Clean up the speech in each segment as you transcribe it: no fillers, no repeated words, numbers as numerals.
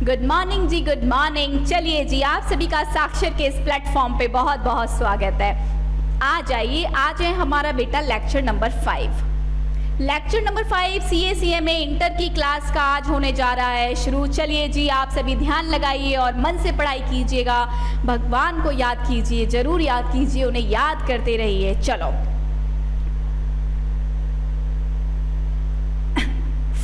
Good morning जी, good morning. चलिए जी, आप सभी का साक्षर के इस प्लेटफॉर्म पे बहुत बहुत स्वागत है। आ जाइए, आज है हमारा बेटा lecture number 5। Lecture number 5 CA/CMA inter की क्लास का आज होने जा रहा है शुरू। चलिए जी, आप सभी ध्यान लगाइए और मन से पढ़ाई कीजिएगा। भगवान को याद कीजिए, जरूर याद कीजिए, उन्हें याद करते रहिए। चलो,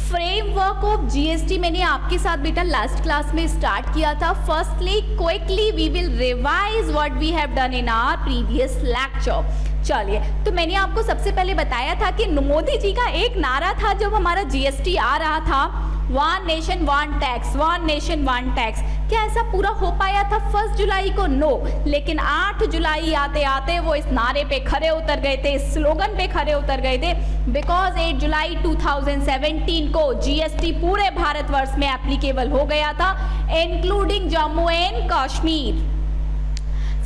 फ्रेमवर्क ऑफ GST मैंने आपके साथ बेटा लास्ट क्लास में स्टार्ट किया था। Firstly quickly we will revise what we have done in our previous lecture. चलिए, तो मैंने आपको सबसे पहले बताया था कि मोदी जी का एक नारा था जब हमारा GST आ रहा था, one nation one tax, one nation one tax. क्या ऐसा पूरा हो पाया था 1 जुलाई को? नो। लेकिन 8 जुलाई आते आते वो इस नारे पे खरे उतर गए थे, इस स्लोगन पे खरे उतर गए थे, बिकॉज 8 जुलाई 2017 को GST पूरे भारतवर्ष में एप्लीकेबल हो गया था, इंक्लूडिंग जम्मू एंड कश्मीर।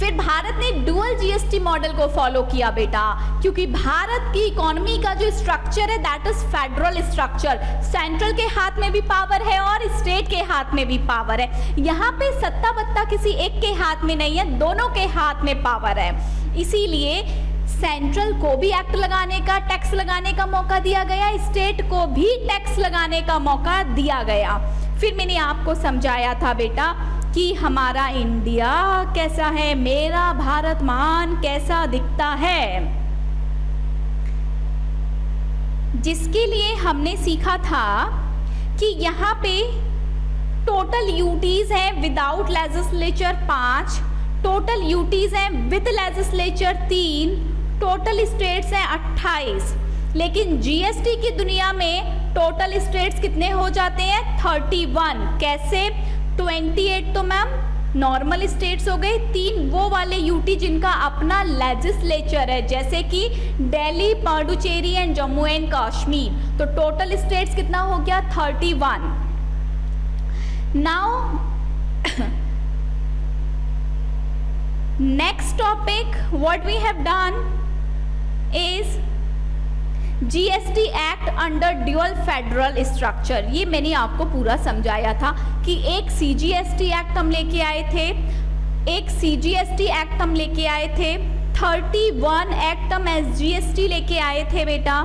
फिर भारत ने डुअल GST मॉडल को फॉलो किया बेटा, क्योंकि भारत की इकोनॉमी का जो स्ट्रक्चर है that is federal structure. Central के हाथ में भी पावर है और स्टेट के हाथ में भी पावर है। यहाँ पे सत्ता बत्ता किसी एक के हाथ में नहीं है, दोनों के हाथ में पावर है। इसीलिए सेंट्रल को भी एक्ट लगाने का, टैक्स लगाने का मौका दिया गया, स्टेट को भी टैक्स लगाने का मौका दिया गया। फिर मैंने आपको समझाया था बेटा कि हमारा इंडिया कैसा है, मेरा भारत महान कैसा दिखता है, जिसके लिए हमने सीखा था कि यहाँ पे टोटल यूटीज है विदाउट लेजिस्लेचर 5, टोटल यूटीज है विद लेजिस्लेचर 3, टोटल स्टेट्स हैं 28। लेकिन GST की दुनिया में टोटल स्टेट्स कितने हो जाते हैं? 31। कैसे? 28 तो मैम नॉर्मल स्टेट्स हो गए, 3 वो वाले यूटी जिनका अपना लेजिस्लेचर है, जैसे कि दिल्ली, पुडुचेरी एंड जम्मू एंड कश्मीर। तो टोटल स्टेट्स कितना हो गया? 31। Now next topic what we have done is GST act under dual federal structure. ये मैंने आपको पूरा समझाया था कि एक CGST एक्ट हम लेके आए थे, एक CGST एक्ट हम लेके आए थे, 31 एक्ट हम SGST लेके आए थे बेटा,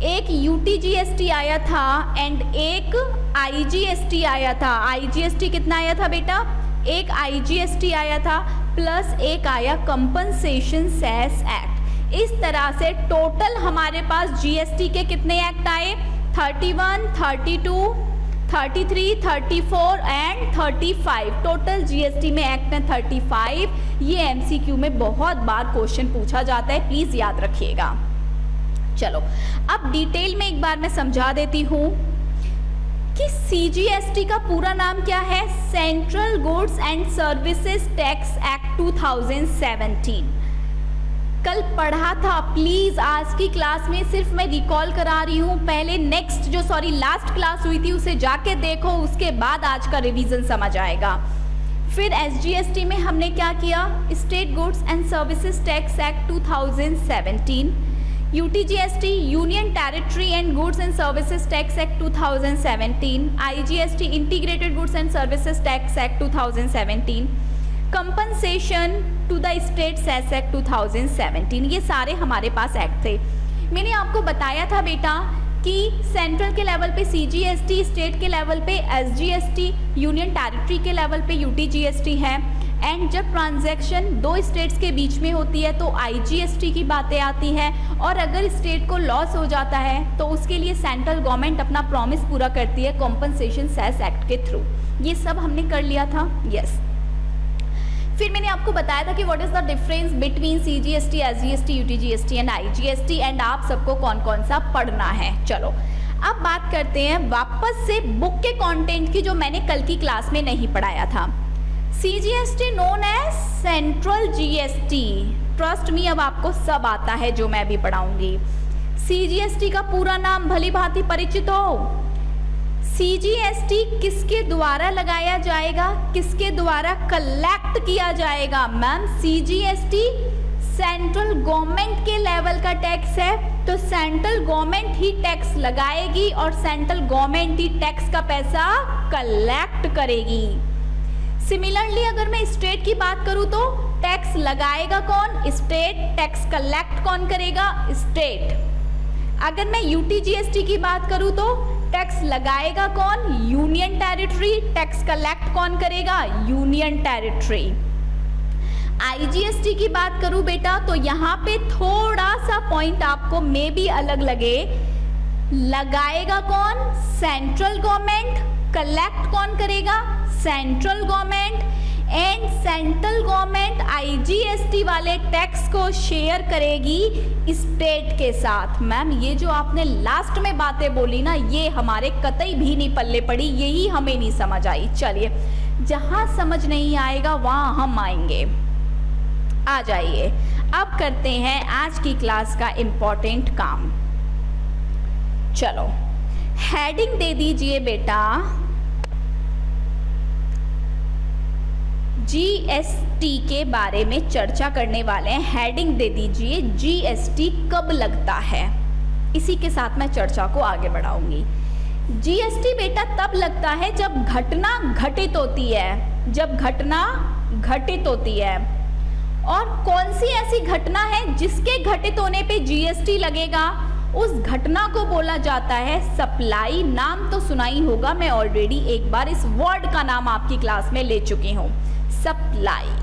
एक UTGST आया था एंड एक IGST आया था। IGST कितना आया था बेटा? एक IGST आया था प्लस एक आया कंपनसेशन सेस एक्ट। इस तरह से टोटल हमारे पास GST के कितने एक्ट आए? 31, 32, 33, 34 एंड 35। टोटल GST में एक्ट है 35। ये MCQ में बहुत बार क्वेश्चन पूछा जाता है, प्लीज याद रखिएगा। चलो, अब डिटेल में एक बार मैं समझा देती हूँ कि CGST का पूरा नाम क्या है? Central goods and services tax act 2017। कल पढ़ा था, प्लीज आज की क्लास में सिर्फ मैं रिकॉल करा रही हूँ। पहले नेक्स्ट जो लास्ट क्लास हुई थी उसे जाके देखो, उसके बाद आज का रिवीजन समझ आएगा। फिर SGST में हमने क्या किया? State goods and services tax act 2017, UTGST union territory and goods and services tax act 2017, IGST integrated goods and services tax act 2017, compensation to the state cess act 2017। ये सारे हमारे पास एक्ट थे। मैंने आपको बताया था बेटा कि सेंट्रल के लेवल पे CGST, स्टेट के लेवल पे SGST, यूनियन टेरिटरी के लेवल पे UTGST है, एंड जब ट्रांजैक्शन 2 स्टेट्स के बीच में होती है तो IGST की बातें आती हैं, और अगर स्टेट को लॉस हो जाता है तो उसके लिए सेंट्रल गवर्नमेंट अपना प्रॉमिस पूरा करती है कॉम्पनसेशन सेस एक्ट के थ्रू। ये सब हमने कर लिया था, यस। फिर मैंने आपको बताया था कि what is the difference between CGST, SGST, UTGST and IGST, and आप सबको कौन कौन सा पढ़ना है। चलो, अब बात करते हैं वापस से बुक के कंटेंट की, जो मैंने कल की क्लास में नहीं पढ़ाया था। CGST known as central GST। Trust me, अब आपको सब आता है जो मैं भी पढ़ाऊंगी। CGST का पूरा नाम भली भांति परिचित हो। CGST किसके द्वारा लगाया जाएगा, किसके द्वारा कलेक्ट किया जाएगा? मैम, CGST सेंट्रल गवर्नमेंट के लेवल का टैक्स है तो सेंट्रल गवर्नमेंट ही टैक्स लगाएगी और सेंट्रल गवर्नमेंट ही टैक्स का पैसा कलेक्ट करेगी। सिमिलरली अगर मैं स्टेट की बात करूं तो टैक्स लगाएगा कौन? स्टेट। टैक्स कलेक्ट कौन करेगा? स्टेट। अगर मैं यूटीजीएसटी की बात करूं तो टैक्स लगाएगा कौन? Union territory. टैक्स कलेक्ट कौन करेगा? Union territory. आईजीएसटी की बात करूं बेटा तो यहाँ पे थोड़ा सा पॉइंट आपको मे भी अलग लगे, लगाएगा कौन? Central government. कलेक्ट कौन करेगा? Central government. And central government IGST वाले टैक्स को शेयर करेगी स्टेट के साथ। मैम ये जो आपने लास्ट में बातें बोली ना, ये हमारे कतई भी नहीं पल्ले पड़ी, यही हमें नहीं समझ आई। चलिए, जहां समझ नहीं आएगा वहां हम आएंगे। आ जाइए, अब करते हैं आज की क्लास का इम्पोर्टेंट काम। चलो, हेडिंग दे दीजिए बेटा, जीएसटी के बारे में चर्चा करने वाले हैं। हेडिंग दे दीजिए, जीएसटी कब लगता है। इसी के साथ मैं चर्चा को आगे बढ़ाऊंगी। जीएसटी बेटा तब लगता है जब घटना घटित होती है, जब घटना घटित होती है। और कौन सी ऐसी घटना है जिसके घटित होने पे जीएसटी लगेगा? उस घटना को बोला जाता है सप्लाई। नाम तो सुना ही होगा, मैं ऑलरेडी एक बार इस वर्ड का नाम आपकी क्लास में ले चुकी हूँ, सप्लाई।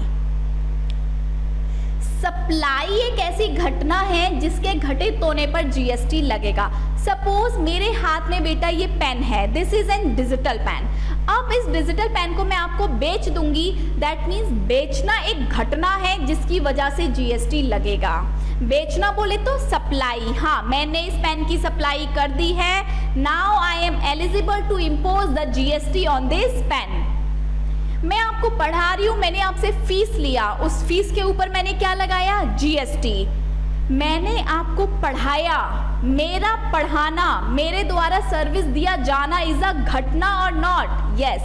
सप्लाई एक ऐसी घटना है जिसके घटित होने पर जीएसटी लगेगा। सपोज मेरे हाथ में बेटा ये पेन है, this is an digital pen. अब इस डिजिटल पेन को मैं आपको बेच दूंगी, दैट मीन्स बेचना एक घटना है जिसकी वजह से जीएसटी लगेगा। बेचना बोले तो सप्लाई। हाँ, मैंने इस पेन की सप्लाई कर दी है, now I am eligible to impose the GST on this pen. मैं आपको पढ़ा रही हूँ, मैंने आपसे फीस लिया, उस फीस के ऊपर मैंने क्या लगाया? जीएसटी। मैंने आपको पढ़ाया, मेरा पढ़ाना, मेरे द्वारा सर्विस दिया जाना इज अ घटना और नॉट? यस।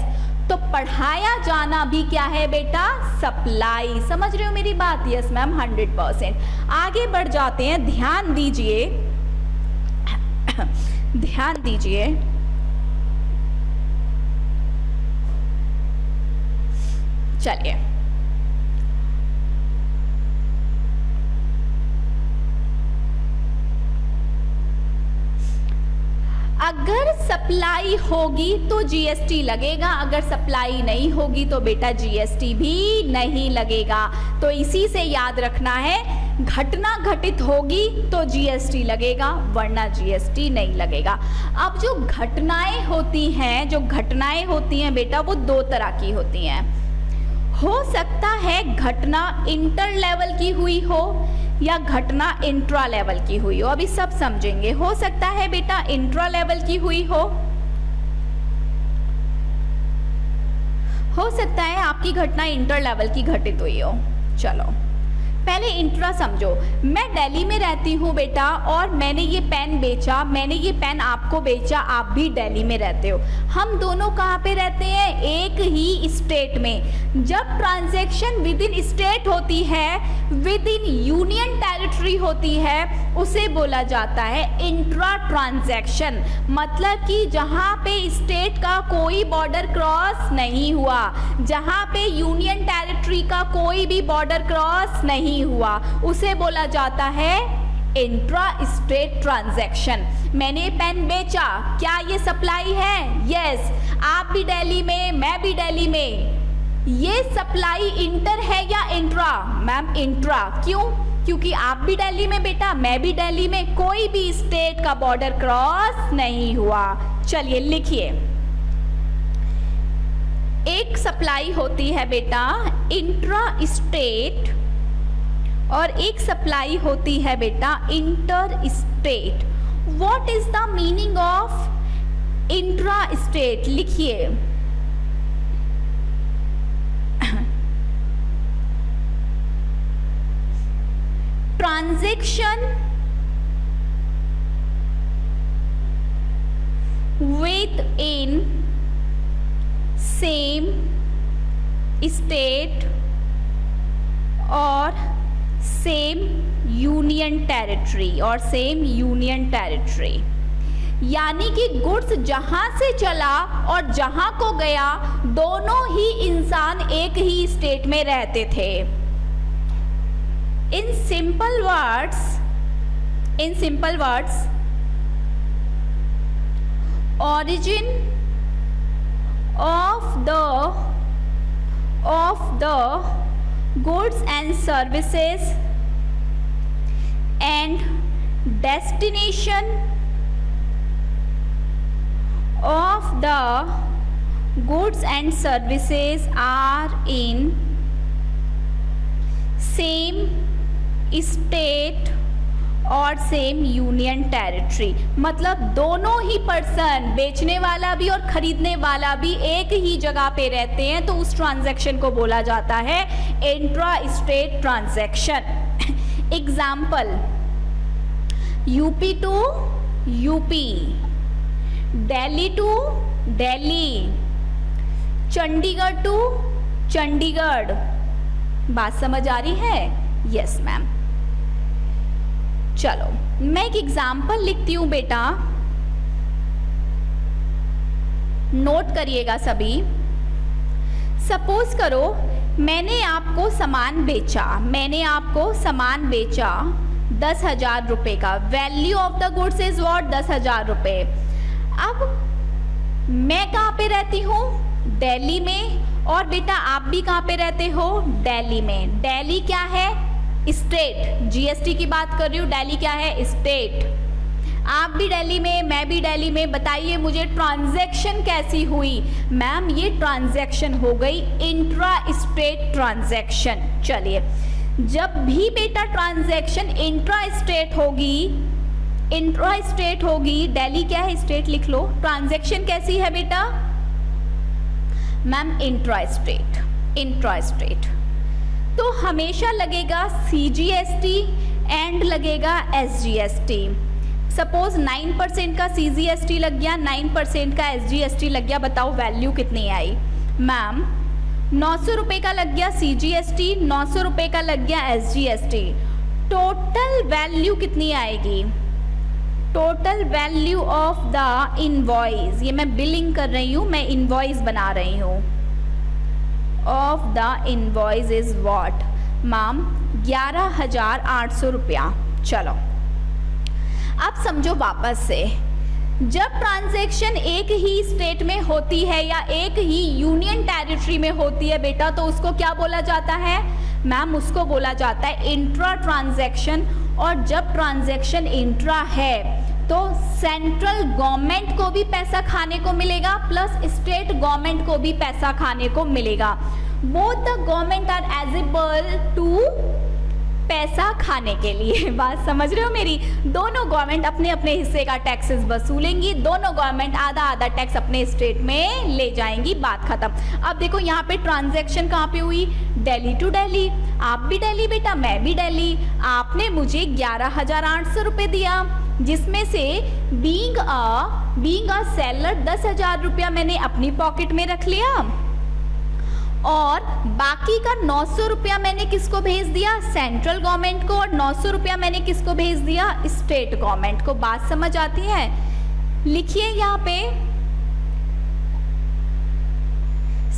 तो पढ़ाया जाना भी क्या है बेटा? सप्लाई। समझ रहे हो मेरी बात? Yes ma'am, 100%। आगे बढ़ जाते हैं, ध्यान दीजिए, ध्यान दीजिए। चलिए, अगर सप्लाई होगी तो जीएसटी लगेगा, अगर सप्लाई नहीं होगी तो बेटा जीएसटी भी नहीं लगेगा। तो इसी से याद रखना है, घटना घटित होगी तो जीएसटी लगेगा, वरना जीएसटी नहीं लगेगा। अब जो घटनाएं होती हैं, जो घटनाएं होती हैं बेटा, वो दो तरह की होती हैं। हो सकता है घटना इंटर लेवल की हुई हो या घटना इंट्रा लेवल की हुई हो। अभी सब समझेंगे। हो सकता है बेटा इंट्रा लेवल की हुई हो सकता है आपकी घटना इंटर लेवल की घटित हुई हो। चलो, पहले इंट्रा समझो। मैं दिल्ली में रहती हूँ बेटा और मैंने ये पेन बेचा, मैंने ये पेन आपको बेचा, आप भी दिल्ली में रहते हो। हम दोनों कहाँ पे रहते हैं? एक ही स्टेट में। जब ट्रांजैक्शन विद इन स्टेट होती है, विद इन यूनियन टेरिटरी होती है, उसे बोला जाता है इंट्रा ट्रांजैक्शन। मतलब कि जहाँ पे स्टेट का कोई बॉर्डर क्रॉस नहीं हुआ, जहाँ पे यूनियन टेरिटरी का कोई भी बॉर्डर क्रॉस नहीं हुआ, उसे बोला जाता है इंट्रा स्टेट ट्रांजैक्शन। मैंने पेन बेचा, क्या ये सप्लाई है? यस। आप भी दिल्ली में, मैं भी दिल्ली में। ये सप्लाई इंटर है या इंट्रा? Ma'am intra. क्यों? क्योंकि आप भी दिल्ली में बेटा, मैं भी दिल्ली में, कोई भी स्टेट का बॉर्डर क्रॉस नहीं हुआ। चलिए लिखिए, एक सप्लाई होती है बेटा इंट्रा स्टेट और एक सप्लाई होती है बेटा inter state. What is the meaning of intra state? लिखिए, transaction within same state और सेम यूनियन टेरिटरी और सेम यूनियन टेरिटरी, यानी कि गुड्स जहां से चला और जहां को गया दोनों ही इंसान एक ही स्टेट में रहते थे। In simple words origin of the goods and services and destination of the goods and services are in same state और सेम यूनियन टेरिटरी, मतलब दोनों ही पर्सन, बेचने वाला भी और खरीदने वाला भी एक ही जगह पे रहते हैं, तो उस ट्रांजैक्शन को बोला जाता है intra state transaction. Example, UP to UP, Delhi to Delhi, Chandigarh to Chandigarh. बात समझ आ रही है? Yes ma'am. चलो मैं एक एग्जाम्पल लिखती हूं बेटा, नोट करिएगा सभी। सपोज करो मैंने आपको सामान बेचा 10,000 रुपए का। Value of the goods is what? 10,000 रुपए। अब मैं कहाँ पे रहती हूँ? दिल्ली में। और बेटा आप भी कहाँ पे रहते हो? दिल्ली में। दिल्ली क्या है? स्टेट। जीएसटी की बात कर रही हूँ। दिल्ली क्या है? स्टेट। आप भी दिल्ली में, मैं भी दिल्ली में। बताइए मुझे ट्रांजैक्शन कैसी हुई? मैम ये ट्रांजैक्शन हो गई इंट्रा स्टेट ट्रांजैक्शन। चलिए, जब भी बेटा ट्रांजैक्शन इंट्रा स्टेट होगी, दिल्ली क्या है? स्टेट लिख लो। ट्रांजैक्शन कैसी है बेटा? Ma'am intra state. तो हमेशा लगेगा CGST एंड लगेगा SGST। सपोज 9% का CGST लग गया, 9% का SGST लग गया। बताओ वैल्यू कितनी आई? मैम 900 रुपये का लग गया CGST, 900 रुपये का लग गया SGST। टोटल वैल्यू कितनी आएगी? Total value of the invoice, ये मैं बिलिंग कर रही हूँ, मैं इनवॉइस बना रही हूँ, of the invoice is what? Ma'am 11,800 रुपया। चलो अब समझो वापस से, जब ट्रांजैक्शन एक ही स्टेट में होती है या एक ही यूनियन टेरिटरी में होती है बेटा, तो उसको क्या बोला जाता है? मैम उसको बोला जाता है इंट्रा ट्रांजैक्शन। और जब ट्रांजैक्शन इंट्रा है तो सेंट्रल गवर्नमेंट को भी पैसा खाने को मिलेगा प्लस स्टेट गवर्नमेंट को भी पैसा खाने को मिलेगा। Both the government are eligible to पैसा खाने के लिए। बात समझ रहे हो मेरी? दोनों गवर्नमेंट अपने अपने हिस्से का टैक्सेस वसूलेंगी, दोनों गवर्नमेंट आधा आधा टैक्स अपने स्टेट में ले जाएंगी। बात खत्म। अब देखो यहाँ पे ट्रांजैक्शन कहाँ पे हुई? दिल्ली टू दिल्ली। आप भी दिल्ली बेटा, मैं भी दिल्ली। आपने मुझे 11,800 रुपये दिया, जिसमें से बीइंग अ सेलर 10,000 रुपया मैंने अपनी पॉकेट में रख लिया और बाकी का 900 रुपया मैंने किसको भेज दिया? सेंट्रल गवर्नमेंट को। और 900 रुपया मैंने किसको भेज दिया? स्टेट गवर्नमेंट को। बात समझ आती है? लिखिए यहाँ पे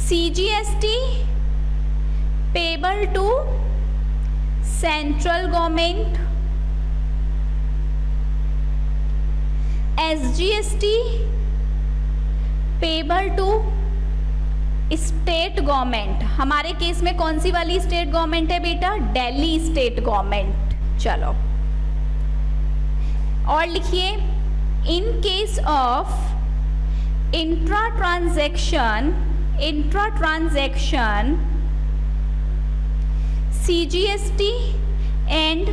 CGST payable to central government, SGST payable to state government. हमारे केस में कौन सी वाली स्टेट गवर्नमेंट है बेटा? Delhi state government. चलो और लिखिए, in case of intra transaction CGST and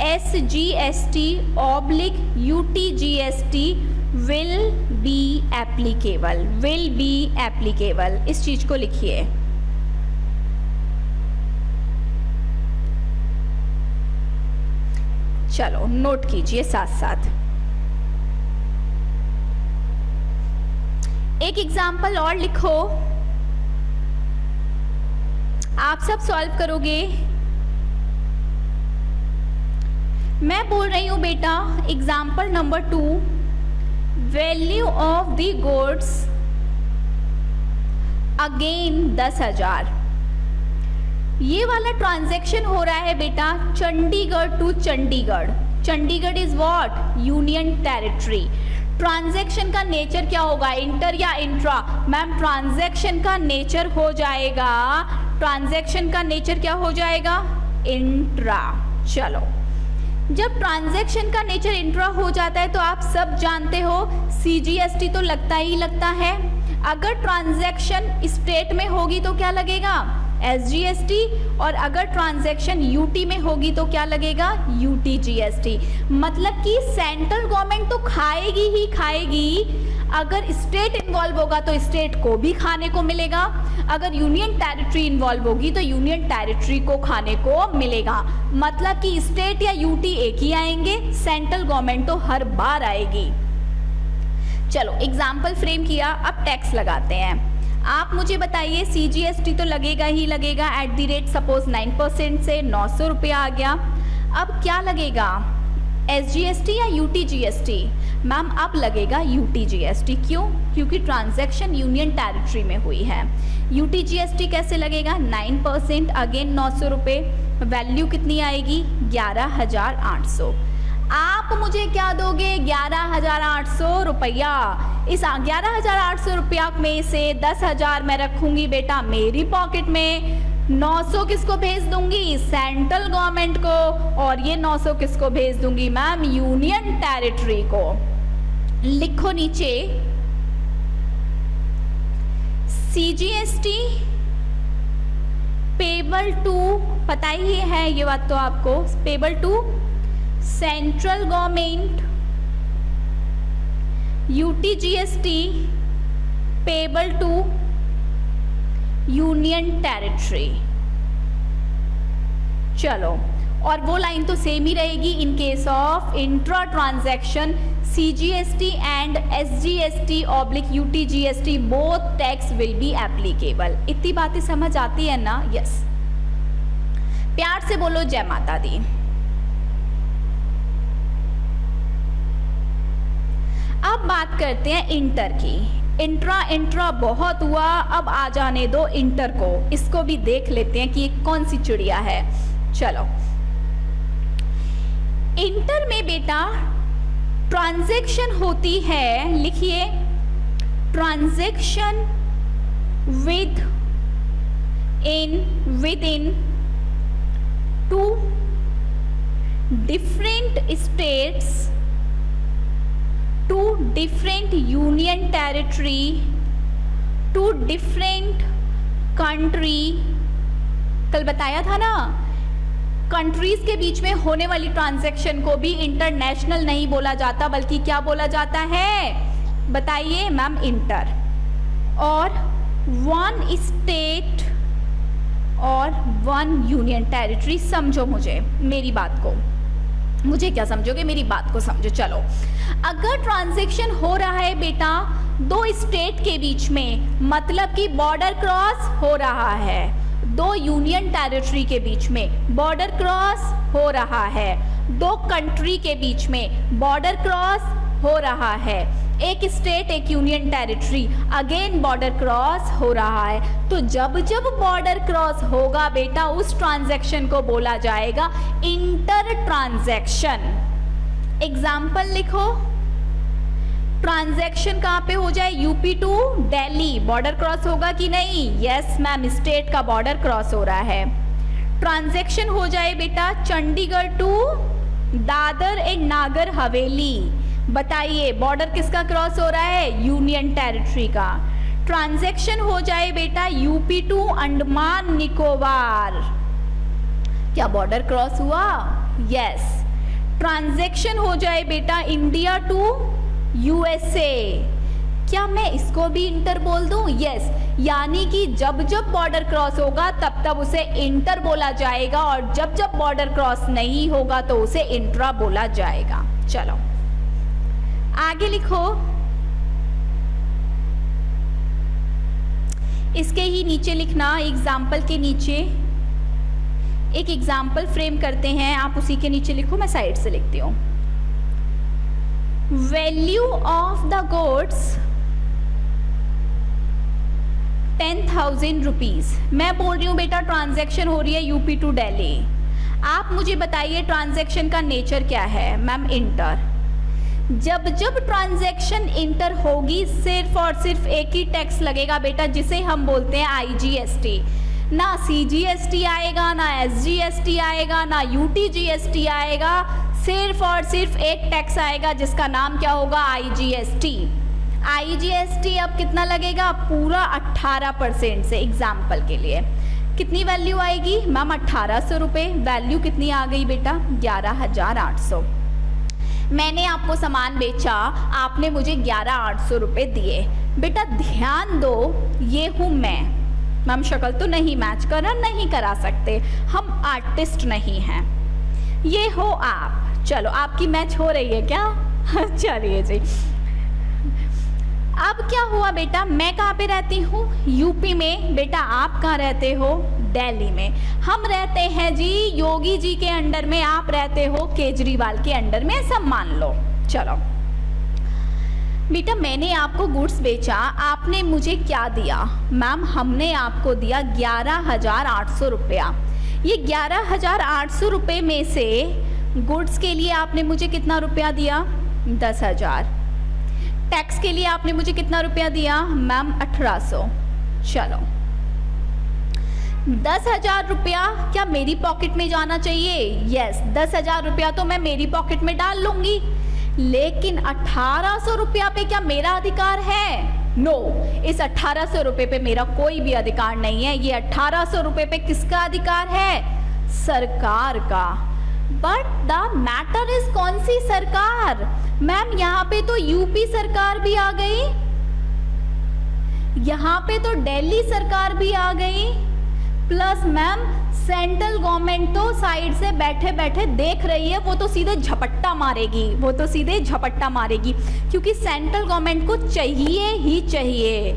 SGST / UTGST will be applicable। इस चीज को लिखिए। चलो नोट कीजिए साथ साथ। एक एग्जाम्पल और लिखो, आप सब सॉल्व करोगे। मैं बोल रही हूँ बेटा example number 2, value of the goods again 10,000। ये वाला ट्रांजैक्शन हो रहा है बेटा Chandigarh to Chandigarh. Chandigarh is what? Union territory. Transaction का नेचर क्या होगा, इंटर या इंट्रा? मैम ट्रांजैक्शन का नेचर हो जाएगा, ट्रांजैक्शन का नेचर क्या हो जाएगा? इंट्रा। चलो, जब ट्रांजैक्शन का नेचर इंट्रा हो जाता है तो आप सब जानते हो CGST तो लगता ही लगता है। अगर ट्रांजैक्शन स्टेट में होगी तो क्या लगेगा? SGST। और अगर ट्रांजैक्शन UT में होगी तो क्या लगेगा? UTGST। मतलब कि सेंट्रल गवर्नमेंट तो खाएगी ही खाएगी, अगर स्टेट इन्वॉल्व होगा तो स्टेट को भी खाने को मिलेगा, अगर यूनियन टेरिटरी इन्वॉल्व होगी तो यूनियन टेरिटरी को खाने को मिलेगा। मतलब कि स्टेट या UT एक ही आएंगे, सेंट्रल गवर्नमेंट तो हर बार आएगी। चलो एग्जाम्पल फ्रेम किया, अब टैक्स लगाते हैं। आप मुझे बताइए CGST तो लगेगा ही लगेगा, एट दी रेट सपोज 9% से 900 रुपया आ गया। अब क्या लगेगा, SGST या UTGST? मैम अब लगेगा UTGST। क्यों? क्योंकि ट्रांजैक्शन यूनियन टेरिटरी में हुई है। UTGST कैसे लगेगा? 9% अगेन 900 रुपये, वैल्यू कितनी आएगी? 11,800। आप मुझे क्या दोगे? 11,800 रुपया। इस 11,800 रुपया में से 10,000 मैं रखूंगी बेटा मेरी पॉकेट में, 900 किसको भेज दूंगी? सेंट्रल गवर्नमेंट को, और ये 900 किसको भेज दूंगी? मैम यूनियन टेरिटरी को। लिखो नीचे CGST पेबल टू, पता ही है ये बात तो आपको, payable to central government, UTGST payable to union territory. चलो, और वो लाइन तो सेम ही रहेगी in case of intra transaction CGST and SGST oblique UTGST both tax will be applicable. इतनी बातें समझ आती है ना? यस, प्यार से बोलो जय माता दी। अब बात करते हैं इंटर की। इंट्रा इंट्रा बहुत हुआ, अब आ जाने दो इंटर को, इसको भी देख लेते हैं कि ये कौन सी चिड़िया है। चलो, इंटर में बेटा ट्रांजैक्शन होती है, लिखिए transaction within two different states, two different union territory, two different country. कल बताया था ना, कंट्रीज के बीच में होने वाली ट्रांजैक्शन को भी इंटरनेशनल नहीं बोला जाता, बल्कि क्या बोला जाता है? बताइए मैम, इंटर। और वन स्टेट और वन यूनियन टेरिटरी। समझो मुझे, मेरी बात को, मुझे क्या समझोगे, मेरी बात को समझो। चलो, अगर ट्रांजैक्शन हो रहा है बेटा दो स्टेट के बीच में, मतलब कि बॉर्डर क्रॉस हो रहा है, दो यूनियन टेरिटरी के बीच में बॉर्डर क्रॉस हो रहा है, दो कंट्री के बीच में बॉर्डर क्रॉस हो रहा है, एक स्टेट एक union territory, again border cross हो रहा है, तो जब जब बॉर्डर क्रॉस होगा बेटा उस ट्रांजैक्शन को बोला जाएगा इंटर ट्रांजैक्शन। एग्जाम्पल लिखो, ट्रांजैक्शन कहाँ पे हो जाए? UP to Delhi, border cross होगा कि नहीं? यस मैम, स्टेट का बॉर्डर क्रॉस हो रहा है। ट्रांजैक्शन हो जाए बेटा चंडीगढ़ टू दादर एंड नागर हवेली, बताइए बॉर्डर किसका क्रॉस हो रहा है? यूनियन टेरिटरी का। ट्रांजैक्शन हो जाए बेटा यूपी टू अंडमान निकोबार, क्या बॉर्डर क्रॉस हुआ? यस। ट्रांजैक्शन हो जाए बेटा इंडिया टू USA, क्या मैं इसको भी इंटर बोल दूं? यस, यानी कि जब जब बॉर्डर क्रॉस होगा तब तब उसे इंटर बोला जाएगा, और जब जब बॉर्डर क्रॉस नहीं होगा तो उसे इंट्रा बोला जाएगा। चलो आगे लिखो, इसके ही नीचे लिखना, एग्जाम्पल के नीचे, एक एग्जाम्पल फ्रेम करते हैं, आप उसी के नीचे लिखो, मैं साइड से लिखती हूँ। Value of the goods 10,000 rupees. मैं बोल रही हूँ बेटा ट्रांजैक्शन हो रही है यूपी टू दिल्ली। आप मुझे बताइए ट्रांजैक्शन का नेचर क्या है? Ma'am inter. जब जब ट्रांजैक्शन इंटर होगी सिर्फ और सिर्फ एक ही टैक्स लगेगा बेटा, जिसे हम बोलते हैं IGST। ना CGST आएगा, ना SGST आएगा, ना UTGST आएगा, सिर्फ और सिर्फ एक टैक्स आएगा जिसका नाम क्या होगा? IGST। IGST अब कितना लगेगा? पूरा 18% से। एग्जाम्पल के लिए कितनी वैल्यू आएगी मैम? 1800 रुपये। वैल्यू कितनी आ गई बेटा? 11,800। मैंने आपको सामान बेचा, आपने मुझे 11,800 रुपये दिए। बेटा ध्यान दो, ये हूँ मैं। मैम शक्ल तो नहीं मैच कर रहा, नहीं करा सकते, हम आर्टिस्ट नहीं हैं। ये हो आप। चलो आपकी मैच हो रही है क्या? चलिए जी। अब क्या हुआ बेटा, मैं कहाँ पे रहती हूँ? यूपी में। बेटा आप कहाँ रहते हो? दिल्ली में। हम रहते हैं जी योगी जी के अंडर में, आप रहते हो केजरीवाल के अंडर में, सब मान लो। चलो बेटा मैंने आपको गुड्स बेचा, आपने मुझे क्या दिया? मैम हमने आपको दिया 11,800 रुपया। ये 11,800 रुपये में से गुड्स के लिए आपने मुझे कितना रुपया दिया? 10,000। टैक्स के लिए आपने मुझे कितना रुपया दिया? मैम 1,800। चलो 10,000 रुपया क्या मेरी पॉकेट में जाना चाहिए? यस, 10,000 रुपया तो मैं मेरी पॉकेट में डाल लूंगी, लेकिन 1,800 रुपया पे क्या मेरा अधिकार है? नो, इस 1,800 रुपये पे मेरा कोई भी अधिकार नहीं है। ये 1,800 रुपये पे किसका अधिकार है? सरकार का। बट द मैटर इज कौन सी सरकार? मैम यहाँ पे तो यूपी सरकार भी आ गई, यहाँ पे तो दिल्ली सरकार भी आ गई, प्लस मैम सेंट्रल गवर्नमेंट तो साइड से बैठे बैठे देख रही है। वो तो सीधे झपट्टा मारेगी, वो तो सीधे झपट्टा मारेगी, क्योंकि सेंट्रल गवर्नमेंट को चाहिए ही चाहिए।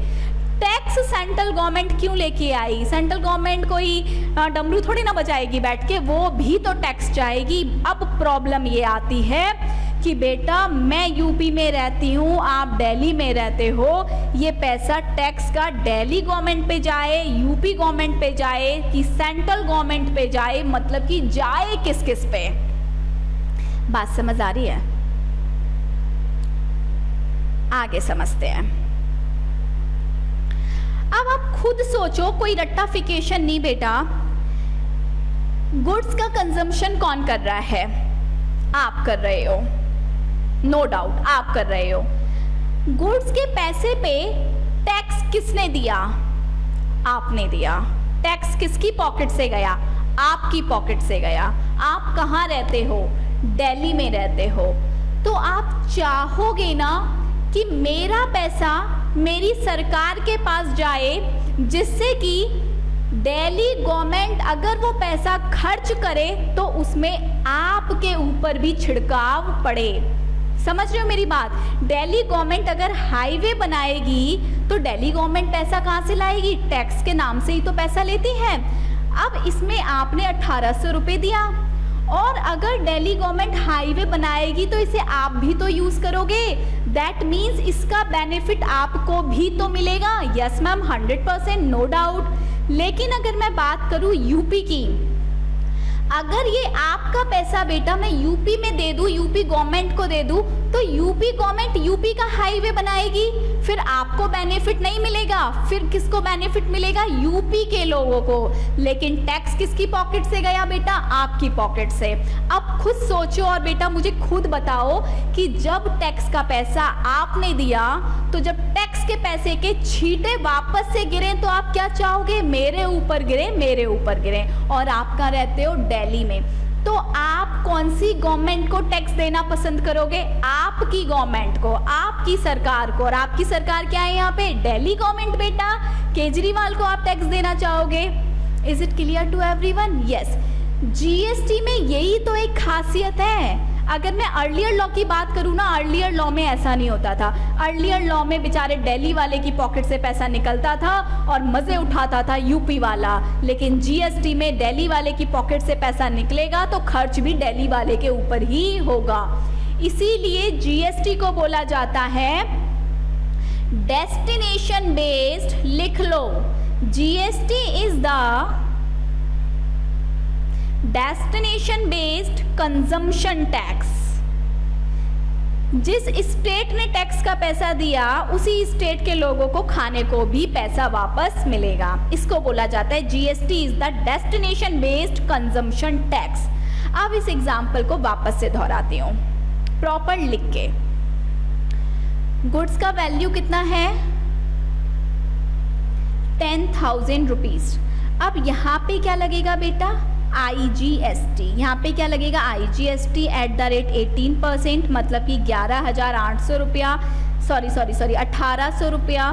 टैक्स सेंट्रल गवर्नमेंट क्यों लेके आई? सेंट्रल गवर्नमेंट कोई डमरू थोड़ी ना बजाएगी बैठ के, वो भी तो टैक्स चाहेगी। अब प्रॉब्लम ये आती है कि बेटा मैं यूपी में रहती हूँ, आप दिल्ली में रहते हो, ये पैसा टैक्स का दिल्ली गवर्नमेंट पे जाए, यूपी गवर्नमेंट पे जाए कि सेंट्रल गवर्नमेंट पे जाए, मतलब कि जाए किस किस पे? बात समझ आ रही है? आगे समझते हैं। अब आप खुद सोचो, कोई रट्टाफिकेशन नहीं बेटा। गुड्स का कंजम्पशन कौन कर रहा है? आप कर रहे हो, नो डाउट आप कर रहे हो। गुड्स के पैसे पे टैक्स किसने दिया? आपने दिया। टैक्स किसकी पॉकेट से गया? आपकी पॉकेट से गया। आप कहाँ रहते हो? दिल्ली में रहते हो। तो आप चाहोगे ना कि मेरा पैसा मेरी सरकार के पास जाए, जिससे कि दिल्ली गवर्नमेंट अगर वो पैसा खर्च करे तो उसमें आपके ऊपर भी छिड़काव पड़े। समझ रहे हो मेरी बात? दिल्ली गवर्नमेंट अगर हाईवे बनाएगी तो दिल्ली गवर्नमेंट पैसा कहाँ से लाएगी? टैक्स के नाम से ही तो पैसा लेती है। अब इसमें आपने 1,800 रुपये दिया, और अगर दिल्ली गवर्नमेंट हाईवे बनाएगी तो इसे आप भी तो यूज करोगे। दैट मीन्स इसका बेनिफिट आपको भी तो मिलेगा। Yes ma'am 100%, no doubt. लेकिन अगर मैं बात करूँ यूपी की, अगर ये आपका पैसा बेटा मैं यूपी में दे दूं, यूपी गवर्नमेंट को दे दूं, तो यूपी गवर्नमेंट यूपी का हाईवे बनाएगी, फिर आपको बेनिफिट नहीं मिलेगा। फिर किसको बेनिफिट मिलेगा? यूपी के लोगों को। लेकिन टैक्स किसकी पॉकेट से गया बेटा? आपकी पॉकेट से। अब खुद सोचो और बेटा मुझे खुद बताओ कि जब टैक्स का पैसा आपने दिया, तो जब टैक्स के पैसे के छींटे वापस से गिरे तो आप क्या चाहोगे? मेरे ऊपर गिरे, मेरे ऊपर गिरे। और आप कहाँ रहते हो? दिल्ली में। तो आप कौन सी गवर्नमेंट को टैक्स देना पसंद करोगे? आपकी गवर्नमेंट को, आपकी सरकार को। और आपकी सरकार क्या है यहाँ पे? दिल्ली गवर्नमेंट बेटा। केजरीवाल को आप टैक्स देना चाहोगे। Is it clear to everyone? Yes. GST में यही तो एक खासियत है। अगर मैं अर्लियर लॉ की बात करूँ ना, अर्लियर लॉ में ऐसा नहीं होता था। अर्लियर लॉ में बेचारे दिल्ली वाले की पॉकेट से पैसा निकलता था और मज़े उठाता था यूपी वाला, लेकिन जीएसटी में दिल्ली वाले की पॉकेट से पैसा निकलेगा तो खर्च भी दिल्ली वाले के ऊपर ही होगा। इसीलिए जीएसटी को बोला जाता है डेस्टिनेशन बेस्ड, लिख लो, GST is the destination based consumption tax. जिस स्टेट ने टैक्स का पैसा दिया उसी स्टेट के लोगों को खाने को भी पैसा वापस मिलेगा। इसको बोला जाता है GST is the destination based consumption tax. अब इस एग्जाम्पल को वापस से दोहराती हूँ प्रॉपर लिख के। गुड्स का वैल्यू कितना है 10,000 रुपीज। अब यहाँ पे क्या लगेगा बेटा IGST, यहाँ पे क्या लगेगा IGST @18%, मतलब कि 11,800 रुपया, सॉरी 1,800 रुपया।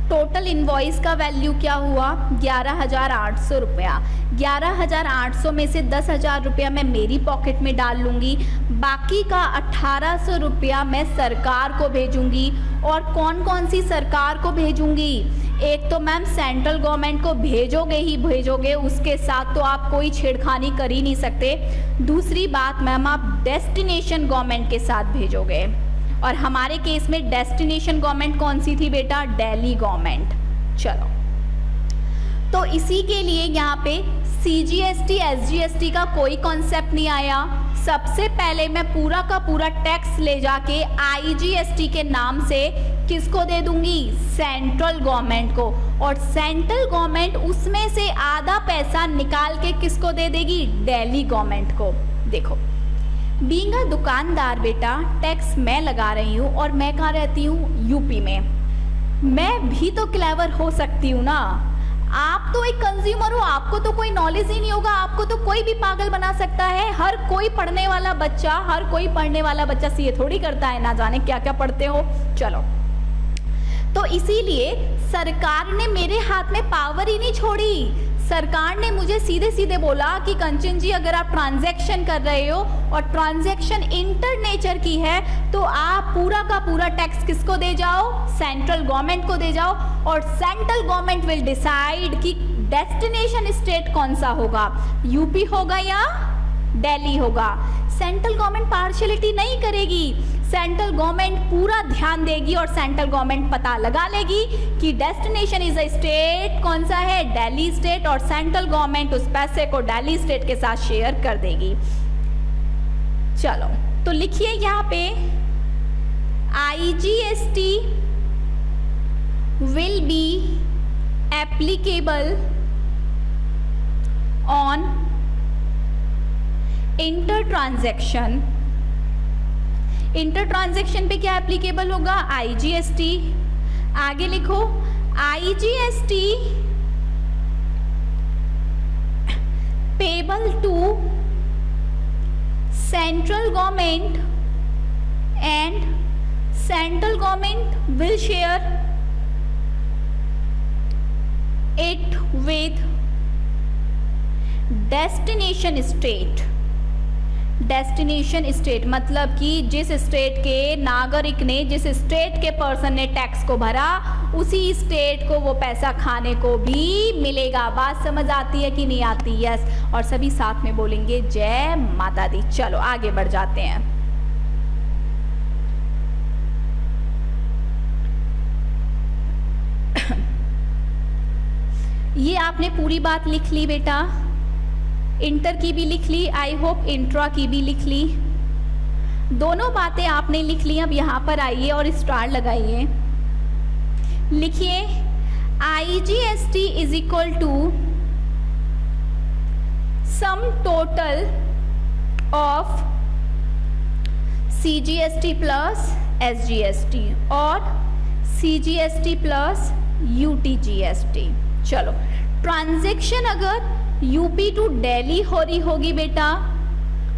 टोटल इनवॉइस का वैल्यू क्या हुआ 11,800 रुपया। 11,800 में से 10,000 रुपया मैं मेरी पॉकेट में डाल लूँगी, बाकी का 1,800 रुपया मैं सरकार को भेजूँगी। और कौन कौन सी सरकार को भेजूँगी, एक तो मैम सेंट्रल गवर्नमेंट को भेजोगे ही भेजोगे, उसके साथ तो आप कोई छेड़खानी कर ही नहीं सकते। दूसरी बात मैम आप डेस्टिनेशन गवर्नमेंट के साथ भेजोगे, और हमारे केस में डेस्टिनेशन गवर्नमेंट कौन सी थी बेटा, दिल्ली गवर्नमेंट। चलो, तो इसी के लिए यहाँ पे CGST SGST का कोई कॉन्सेप्ट नहीं आया। सबसे पहले मैं पूरा का पूरा टैक्स ले जाके IGST के नाम से किसको दे दूंगी, सेंट्रल गवर्नमेंट को, और सेंट्रल गवर्नमेंट उसमें से आधा पैसा निकाल के किसको दे देगी, दिल्ली गवर्नमेंट को। देखो, बीइंग अ दुकानदार बेटा, टैक्स मैं लगा रही हूँ और मैं कहाँ रहती हूँ, यूपी में। मैं भी तो क्लेवर हो सकती हूँ ना। आप तो एक कंज्यूमर हो, आपको तो कोई नॉलेज ही नहीं होगा, आपको तो कोई भी पागल बना सकता है। हर कोई पढ़ने वाला बच्चा सीए थोड़ी करता है, ना जाने क्या क्या पढ़ते हो। चलो, तो इसीलिए सरकार ने मेरे हाथ में पावर ही नहीं छोड़ी। सरकार ने मुझे सीधे सीधे बोला कि कंचन जी, अगर आप ट्रांजैक्शन कर रहे हो और ट्रांजैक्शन इंटर नेचर की है तो आप पूरा का पूरा टैक्स किसको दे जाओ, सेंट्रल गवर्नमेंट को दे जाओ। और सेंट्रल गवर्नमेंट विल डिसाइड कि डेस्टिनेशन स्टेट कौन सा होगा, यूपी होगा या दिल्ली होगा। सेंट्रल गवर्नमेंट पार्शियलिटी नहीं करेगी, सेंट्रल गवर्नमेंट पूरा ध्यान देगी और सेंट्रल गवर्नमेंट पता लगा लेगी कि डेस्टिनेशन इज अ स्टेट कौन सा है, दिल्ली स्टेट, और सेंट्रल गवर्नमेंट उस पैसे को दिल्ली स्टेट के साथ शेयर कर देगी। चलो, तो लिखिए यहाँ पे IGST will be applicable on inter transaction. Inter transaction पे क्या एप्लीकेबल होगा, IGST। आगे लिखो, IGST payable to central government and central government will share it with destination state. Destination state मतलब कि जिस स्टेट के नागरिक ने, जिस स्टेट के पर्सन ने टैक्स को भरा, उसी स्टेट को वो पैसा खाने को भी मिलेगा। बात समझ आती है कि नहीं आती? यस। और सभी साथ में बोलेंगे जय माता दी। चलो आगे बढ़ जाते हैं। ये आपने पूरी बात लिख ली बेटा, इंटर की भी लिख ली, आई होप इंट्रा की भी लिख ली। दोनों बातें आपने लिख ली। अब यहाँ पर आइए और स्टार लगाइए। लिखिए IGST is equal to sum total of CGST plus SGST और CGST प्लस UTGST। चलो, ट्रांजैक्शन अगर यूपी टू दिल्ली हो रही होगी बेटा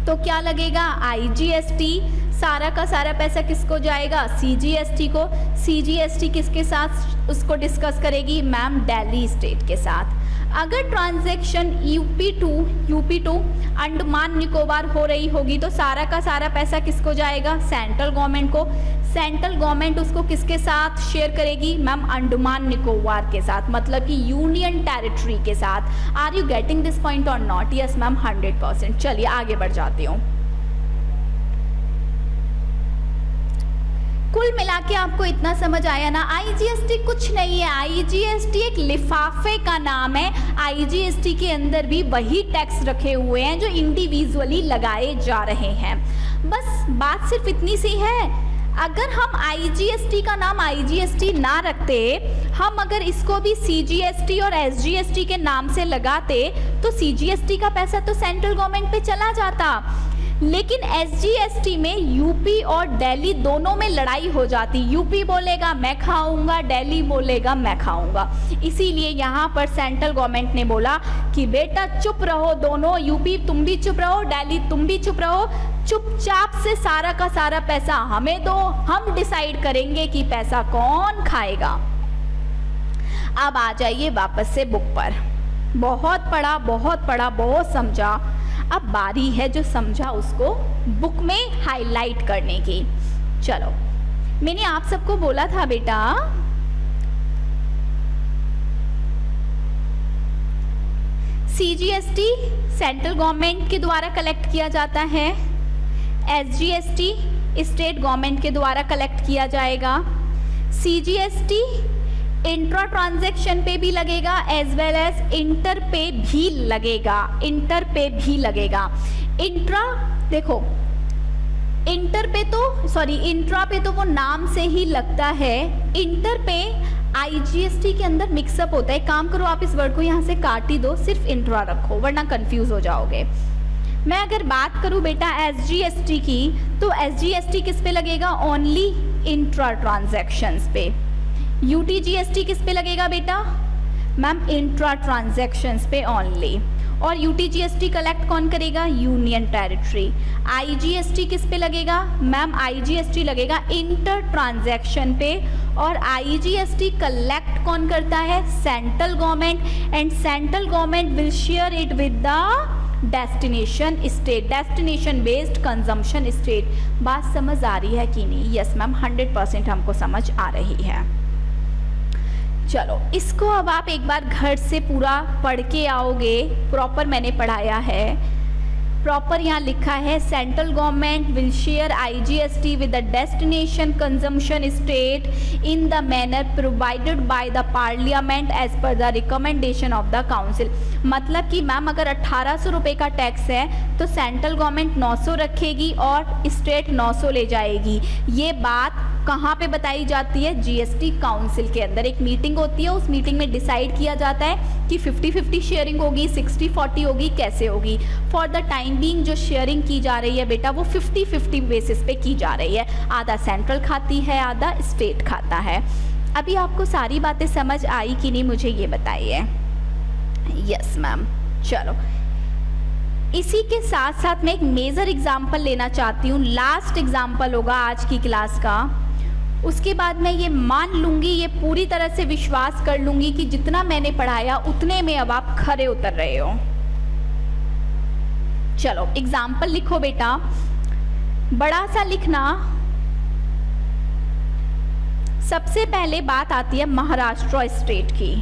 तो क्या लगेगा, IGST। सारा का सारा पैसा किसको जाएगा, CGST को। CGST किसके साथ उसको डिस्कस करेगी मैम, दिल्ली स्टेट के साथ। अगर transaction UP to Andaman Nicobar हो रही होगी तो सारा का सारा पैसा किसको जाएगा? सेंट्रल गवर्नमेंट को। सेंट्रल गवर्नमेंट उसको किसके साथ शेयर करेगी? मैम अंडमान निकोबार के साथ, मतलब कि यूनियन टेरिटरी के साथ। Are you getting this point और नॉट? Yes ma'am 100%। चलिए आगे बढ़ जाती हूँ। कुल मिला के आपको इतना समझ आया ना, आईजीएसटी कुछ नहीं है, आईजीएसटी एक लिफाफे का नाम है। आईजीएसटी के अंदर भी वही टैक्स रखे हुए हैं जो इंडिविजुअली लगाए जा रहे हैं। बस बात सिर्फ इतनी सी है, अगर हम आईजीएसटी का नाम आईजीएसटी ना रखते, हम अगर इसको भी सीजीएसटी और एसजीएसटी के नाम से लगाते तो सीजीएसटी का पैसा तो सेंट्रल गवर्नमेंट पे चला जाता, लेकिन एसजीएसटी में यूपी और दिल्ली दोनों में लड़ाई हो जाती। यूपी बोलेगा मैं खाऊंगा, दिल्ली बोलेगा मैं खाऊंगा। इसीलिए यहाँ पर सेंट्रल गवर्नमेंट ने बोला कि बेटा चुप रहो दोनों, यूपी तुम भी चुप रहो, दिल्ली तुम भी चुप रहो, चुपचाप से सारा का सारा पैसा हमें दो, हम डिसाइड करेंगे कि पैसा कौन खाएगा। अब आ जाइए वापस से बुक पर। बहुत पढ़ा, बहुत समझा, अब बारी है जो समझा उसको बुक में हाईलाइट करने की। चलो, मैंने आप सबको बोला था बेटा सीजीएसटी सेंट्रल गवर्नमेंट के द्वारा कलेक्ट किया जाता है, एसजीएसटी स्टेट गवर्नमेंट के द्वारा कलेक्ट किया जाएगा, सीजीएसटी इंट्रा ट्रांजैक्शन पे भी लगेगा एज वेल एज इंटर पे भी लगेगा, इंटर पे भी लगेगा। इंट्रा देखो, इंटर पे तो सॉरी इंट्रा पे तो वो नाम से ही लगता है, इंटर पे आईजीएसटी के अंदर मिक्सअप होता है। काम करो आप इस वर्ड को यहाँ से काट ही दो, सिर्फ इंट्रा रखो वरना कंफ्यूज हो जाओगे। मैं अगर बात करूँ बेटा एसजीएसटी की, तो एसजीएसटी किस पे लगेगा? ओनली इंट्रा ट्रांजैक्शंस पे। यूटीजीएसटी किस पे लगेगा बेटा? मैम इंट्रा ट्रांजैक्शंस पे ओनली। और यूटीजीएसटी कलेक्ट कौन करेगा? Union territory. आईजीएसटी किस पे लगेगा? मैम आईजीएसटी लगेगा इंटर ट्रांजैक्शन पे, और आईजीएसटी कलेक्ट कौन करता है? Central government, and central government will share it with the destination state, destination based consumption state. बात समझ आ रही है कि नहीं? यस मैम 100% हमको समझ आ रही है। चलो, इसको अब आप एक बार घर से पूरा पढ़ के आओगे, प्रॉपर मैंने पढ़ाया है, प्रॉपर यहाँ लिखा है central government will share IGST with the destination consumption state in the manner provided by the parliament as per the recommendation of the council. मतलब कि मैम अगर 1800 रुपये का टैक्स है तो सेंट्रल गवर्नमेंट 900 रखेगी और स्टेट 900 ले जाएगी। ये बात कहाँ पे बताई जाती है? जीएसटी काउंसिल के अंदर एक मीटिंग होती है, उस मीटिंग में डिसाइड किया जाता है कि 50-50 शेयरिंग होगी, 60-40 होगी, कैसे होगी। फॉर द टाइम बीइंग जो शेयरिंग की जा रही है बेटा वो 50-50 बेसिस पे की जा रही है, आधा सेंट्रल खाती है, आधा स्टेट खाता है। अभी आपको सारी बातें समझ आई कि नहीं, मुझे ये बताइए। Yes ma'am. चलो, इसी के साथ साथ मैं एक मेजर एग्जाम्पल लेना चाहती हूँ, लास्ट एग्जाम्पल होगा आज की क्लास का। उसके बाद मैं ये मान लूँगी, ये पूरी तरह से विश्वास कर लूँगी कि जितना मैंने पढ़ाया उतने में अब आप खरे उतर रहे हो। चलो एग्जाम्पल लिखो बेटा, बड़ा सा लिखना। सबसे पहले बात आती है महाराष्ट्र स्टेट की।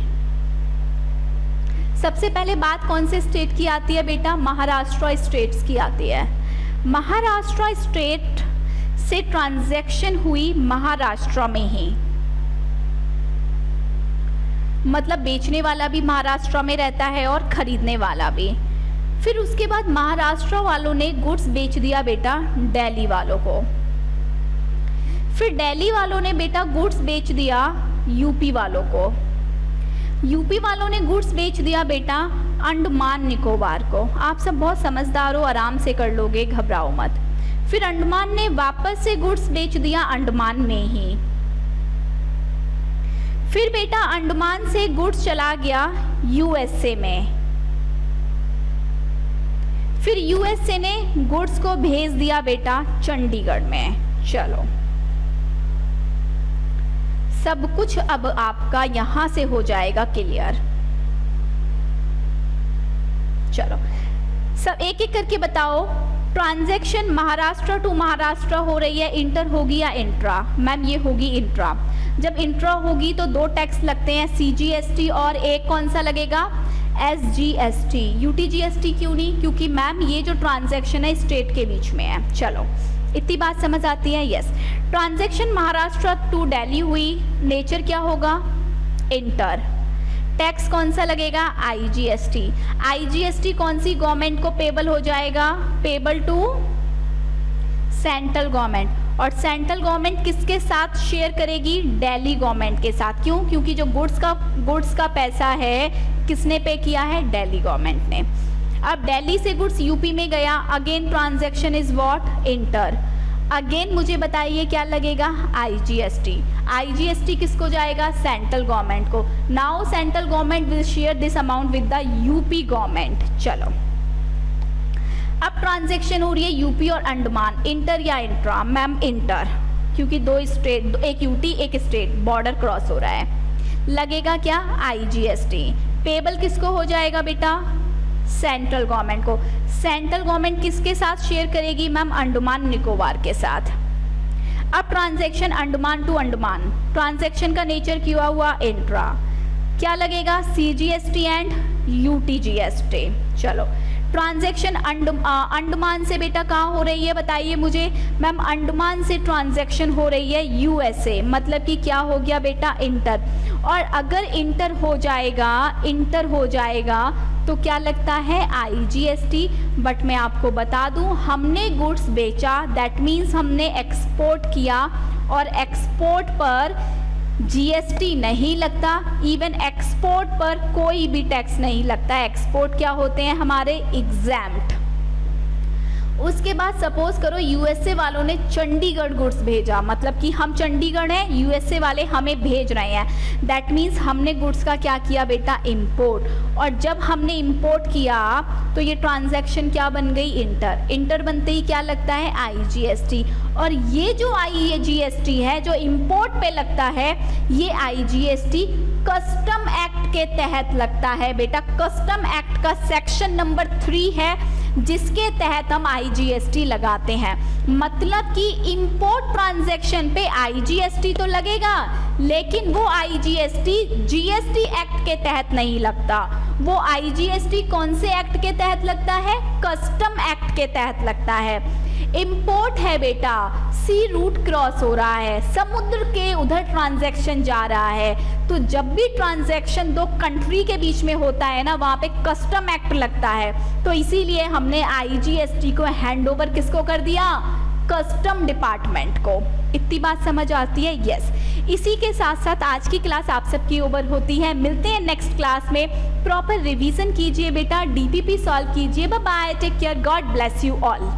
सबसे पहले बात कौन से स्टेट की आती है बेटा? महाराष्ट्र स्टेट्स की आती है। महाराष्ट्र स्टेट से ट्रांजैक्शन हुई महाराष्ट्र में ही, मतलब बेचने वाला भी महाराष्ट्र में रहता है और खरीदने वाला भी। फिर उसके बाद महाराष्ट्र वालों ने गुड्स बेच दिया बेटा दिल्ली वालों को। फिर दिल्ली वालों ने बेटा गुड्स बेच दिया यूपी वालों को। यूपी वालों ने गुड्स बेच दिया बेटा अंडमान निकोबार को। आप सब बहुत समझदार हो, आराम से कर लोगे, घबराओ मत। फिर अंडमान ने वापस से गुड्स बेच दिया अंडमान में ही। फिर बेटा अंडमान से गुड्स चला गया यूएसए में। फिर यूएसए ने गुड्स को भेज दिया बेटा चंडीगढ़ में। चलो, सब कुछ अब आपका यहां से हो जाएगा क्लियर। चलो सब एक एक करके बताओ। ट्रांजैक्शन महाराष्ट्र टू महाराष्ट्र हो रही है, इंटर होगी या इंट्रा? मैम ये होगी इंट्रा। जब इंट्रा होगी तो 2 टैक्स लगते हैं, CGST और एक कौन सा लगेगा? SGST। UTGST क्यों नहीं? क्योंकि मैम ये जो ट्रांजैक्शन है स्टेट के बीच में है। चलो इतनी बात समझ आती है? Yes. Transaction Maharashtra to Delhi हुई, नेचर क्या होगा? इंटर। टैक्स कौन सा लगेगा? IGST। IGST कौन सी गवर्नमेंट को पेबल हो जाएगा? Payable to central government. और सेंट्रल गवर्नमेंट किसके साथ शेयर करेगी? दिल्ली गवर्नमेंट के साथ। क्यों? क्योंकि जो गुड्स का पैसा है किसने पे किया है? दिल्ली गवर्नमेंट ने। अब दिल्ली से गुड्स यूपी में गया, again transaction is what? Inter. Again मुझे बताइए क्या लगेगा? IGST। IGST किसको जाएगा? सेंट्रल गवर्नमेंट को। Now central government will share this amount with the UP government. चलो अब ट्रांजैक्शन हो रही है यूपी और अंडमान, इंटर या इंट्रा? मैम इंटर, क्योंकि 2 स्टेट, एक यूटी एक स्टेट, बॉर्डर क्रॉस हो रहा है। लगेगा क्या? IGST। पेबल किसको हो जाएगा बेटा? सेंट्रल गवर्नमेंट को। सेंट्रल गवर्नमेंट किसके साथ शेयर करेगी? मैम अंडमान निकोबार के साथ। अब transaction Andaman to Andaman, transaction का नेचर क्या हुआ? इंट्रा। क्या लगेगा? CGST and UTGST। चलो ट्रांजैक्शन अंडमान से बेटा कहाँ हो रही है बताइए मुझे? मैम अंडमान से ट्रांजैक्शन हो रही है USA, मतलब कि क्या हो गया बेटा? इंटर। और अगर इंटर हो जाएगा तो क्या लगता है? IGST। बट मैं आपको बता दूं, हमने गुड्स बेचा, दैट मीन्स हमने एक्सपोर्ट किया, और एक्सपोर्ट पर GST नहीं लगता। इवन एक्सपोर्ट पर कोई भी टैक्स नहीं लगता। एक्सपोर्ट क्या होते हैं हमारे? एग्जैम्प्ट। उसके बाद सपोज करो USA वालों ने चंडीगढ़ गुड्स भेजा, मतलब कि हम चंडीगढ़ हैं, USA वाले हमें भेज रहे हैं, दैट मीन्स हमने गुड्स का क्या किया बेटा? इंपोर्ट। और जब हमने इंपोर्ट किया तो ये ट्रांजैक्शन क्या बन गई? इंटर। इंटर बनते ही क्या लगता है? IGST। और ये जो IGST है जो इंपोर्ट पे लगता है, ये IGST कस्टम एक्ट के तहत लगता है बेटा। कस्टम एक्ट का सेक्शन नंबर 3 है जिसके तहत हम IGST लगाते हैं। मतलब कि इंपोर्ट ट्रांजैक्शन पे IGST तो लगेगा, लेकिन वो IGST GST एक्ट के तहत नहीं लगता। वो IGST कौन से एक्ट के तहत लगता है? कस्टम एक्ट के तहत लगता है। इंपोर्ट है बेटा, सी रूट क्रॉस हो रहा है, समुद्र के उधर ट्रांजैक्शन जा रहा है, तो जब भी ट्रांजैक्शन 2 कंट्री के बीच में होता है ना, वहाँ पे कस्टम एक्ट लगता है। तो इसीलिए हमने IGST को हैंड ओवर किसको कर दिया? कस्टम डिपार्टमेंट को। इतनी बात समझ आती है? यस। इसी के साथ साथ आज की क्लास आप सबकी ओवर होती है। मिलते हैं नेक्स्ट क्लास में। प्रॉपर रिवीजन कीजिए बेटा, DPP सॉल्व कीजिए। Bye bye, take care, God bless you all.